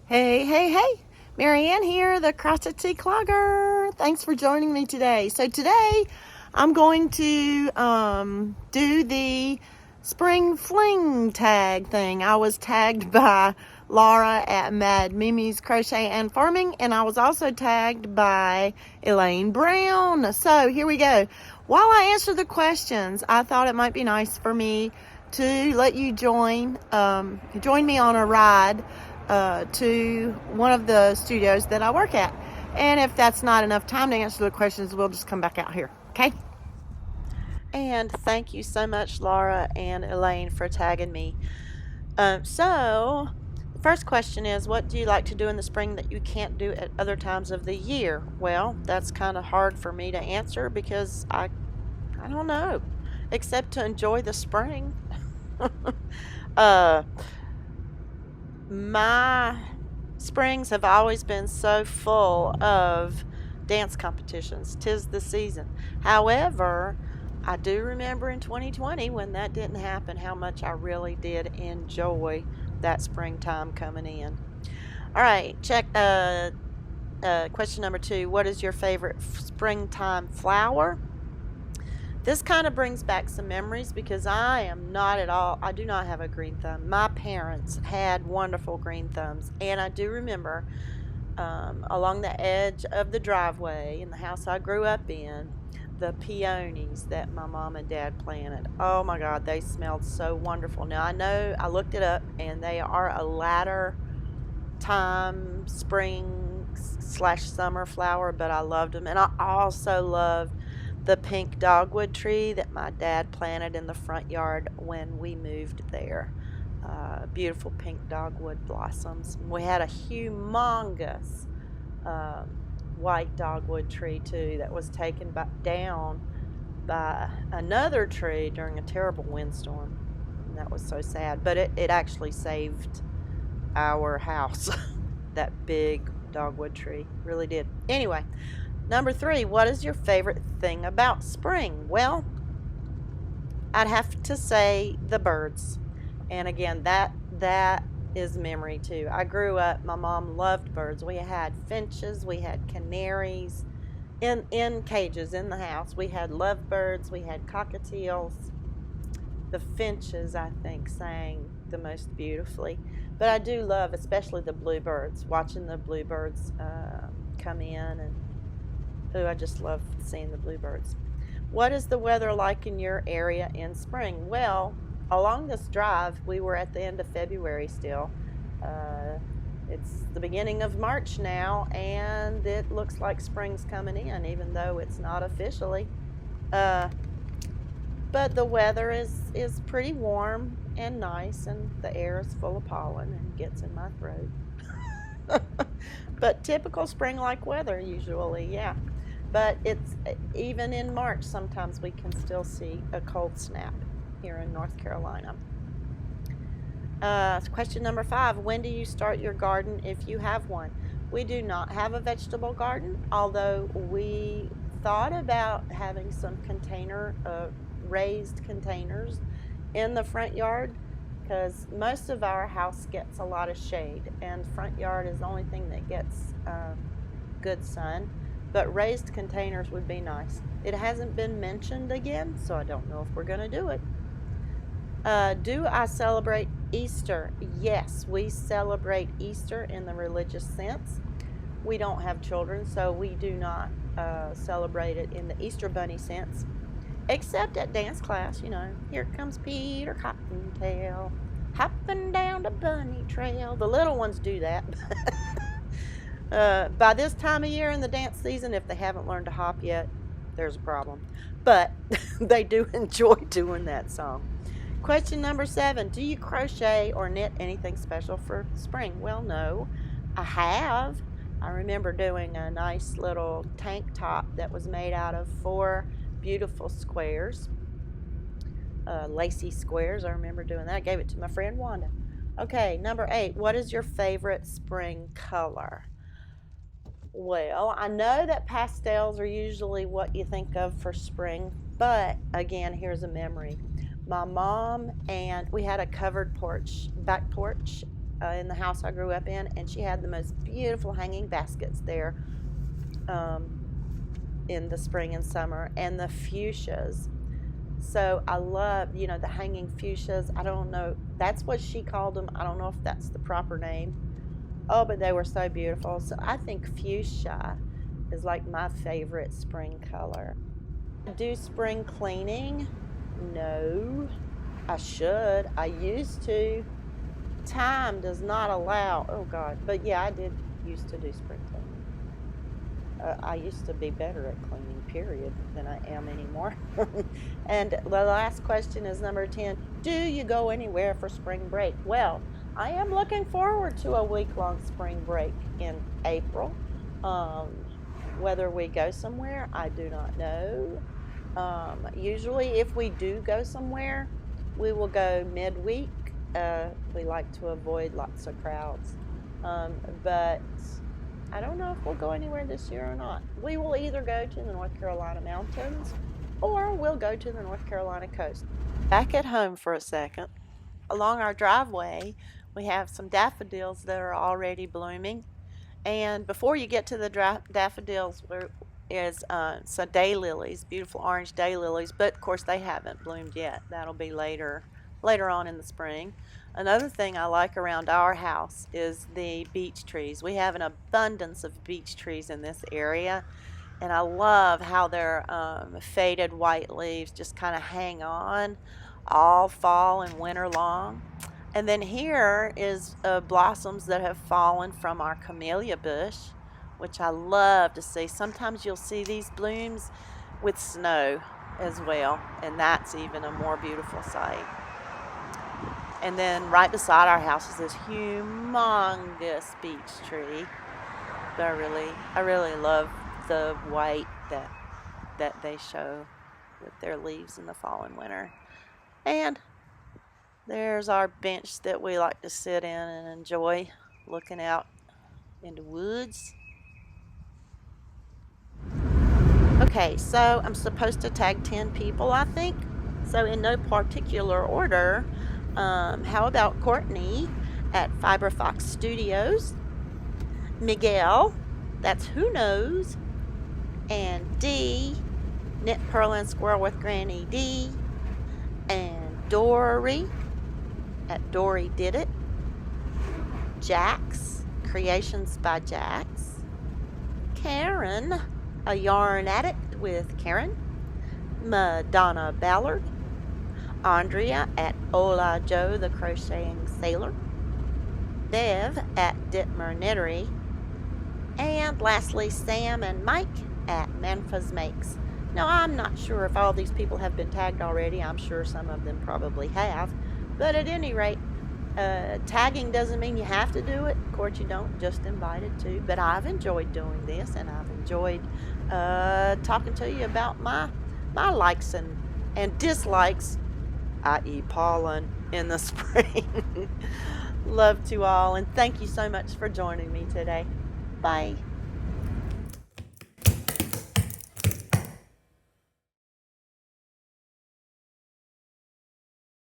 Hey, hey, hey. Marieanne here, the Crochety Clogger. Thanks for joining me today. So today I'm going to do the spring fling tag thing. I was tagged by Laura at Mad Mimi's Crochet and Farming, and I was also tagged by Elaine Brown. So here we go. While I answer the questions, I thought it might be nice for me to let you join me on a ride to one of the studios that I work at. And if that's not enough time to answer the questions, we'll just come back out here, okay? And thank you so much, Laura and Elaine, for tagging me. So, the first question is, what do you like to do in the spring that you can't do at other times of the year? Well, that's kind of hard for me to answer because I don't know, except to enjoy the spring. My springs have always been so full of dance competitions. 'Tis the season. However, I do remember in 2020 when that didn't happen, how much I really did enjoy that springtime coming in. All right, question number 2. What is your favorite springtime flower? This kind of brings back some memories because I do not have a green thumb. My parents had wonderful green thumbs, and I do remember along the edge of the driveway in the house I grew up in, the peonies that my mom and dad planted. Oh my God, they smelled so wonderful. Now I know I looked it up, and they are a latter time spring/summer flower, but I loved them. And I also loved the pink dogwood tree that my dad planted in the front yard when we moved there. Beautiful pink dogwood blossoms. We had a humongous white dogwood tree too that was taken down by another tree during a terrible windstorm. And that was so sad, but it actually saved our house. That big dogwood tree really did. Anyway, number 3, what is your favorite thing about spring? Well, I'd have to say the birds. And again, that is memory too. I grew up, my mom loved birds. We had finches, we had canaries in cages in the house. We had lovebirds, we had cockatiels. The finches, I think, sang the most beautifully. But I do love, especially the bluebirds, watching the bluebirds come in, and I just love seeing the bluebirds. What is the weather like in your area in spring? Well, along this drive, we were at the end of February still. It's the beginning of March now, and it looks like spring's coming in, even though it's not officially. But the weather is pretty warm and nice, and the air is full of pollen and gets in my throat. But typical spring-like weather usually, yeah. But it's even in March, sometimes we can still see a cold snap here in North Carolina. Question number 5, when do you start your garden if you have one? We do not have a vegetable garden, although we thought about having some raised containers in the front yard, because most of our house gets a lot of shade, and front yard is the only thing that gets good sun. But raised containers would be nice. It hasn't been mentioned again, so I don't know if we're going to do it. Do I celebrate Easter? Yes, we celebrate Easter in the religious sense. We don't have children, so we do not celebrate it in the Easter bunny sense, except at dance class. Here comes Peter Cottontail, hopping down the bunny trail. The little ones do that. By this time of year in the dance season, if they haven't learned to hop yet, there's a problem. But they do enjoy doing that song. Question number 7, do you crochet or knit anything special for spring? Well, no, I have. I remember doing a nice little tank top that was made out of 4 beautiful squares, lacy squares. I remember doing that. I gave it to my friend Wanda. Okay, number 8, what is your favorite spring color? Well, I know that pastels are usually what you think of for spring, but again, here's a memory. My mom and we had a covered back porch in the house I grew up in, and she had the most beautiful hanging baskets there in the spring and summer, and the fuchsias. So I love, you know, the hanging fuchsias. I don't know, that's what she called them. I don't know if that's the proper name. Oh, but they were so beautiful. So I think fuchsia is like my favorite spring color. Do spring cleaning? No, I should. I used to. Time does not allow. Oh God. But yeah, I did used to do spring cleaning. I used to be better at cleaning, period, than I am anymore. And the last question is number 10. Do you go anywhere for spring break? Well, I am looking forward to a week-long spring break in April. Whether we go somewhere, I do not know. Usually, if we do go somewhere, we will go midweek. We like to avoid lots of crowds. But I don't know if we'll go anywhere this year or not. We will either go to the North Carolina mountains or we'll go to the North Carolina coast. Back at home for a second. Along our driveway, we have some daffodils that are already blooming. And before you get to the daffodils, there is some daylilies, beautiful orange daylilies, but of course they haven't bloomed yet. That'll be later on in the spring. Another thing I like around our house is the beech trees. We have an abundance of beech trees in this area, and I love how their faded white leaves just kind of hang on all fall and winter long. And then here is blossoms that have fallen from our camellia bush, which I love to see. Sometimes you'll see these blooms with snow as well, and that's even a more beautiful sight. And then right beside our house is this humongous beech tree. But I really love the white that they show with their leaves in the fall and winter. And there's our bench that we like to sit in and enjoy looking out into woods. Okay, so I'm supposed to tag 10 people, I think. So in no particular order, how about Courtney at Fiber Fox Studios, Miguel, that's Who Knows, and Dee, Knit Purl and Squirrel with Granny D, and Dory at Dory Did It, Jax, Creations by Jax, Karen, a yarn addict with Karen, Madonna Ballard, Andrea at Ola Joe the Crocheting Sailor, Bev at Ditmer Knittery, and lastly Sam and Mike at Manfa's Makes. Now I'm not sure if all these people have been tagged already. I'm sure some of them probably have, but at any rate, tagging doesn't mean you have to do it. Of course you don't, just invited to, but I've enjoyed doing this, and I've enjoyed talking to you about my likes and dislikes, i.e. pollen, in the spring. Love to all, and thank you so much for joining me today. Bye.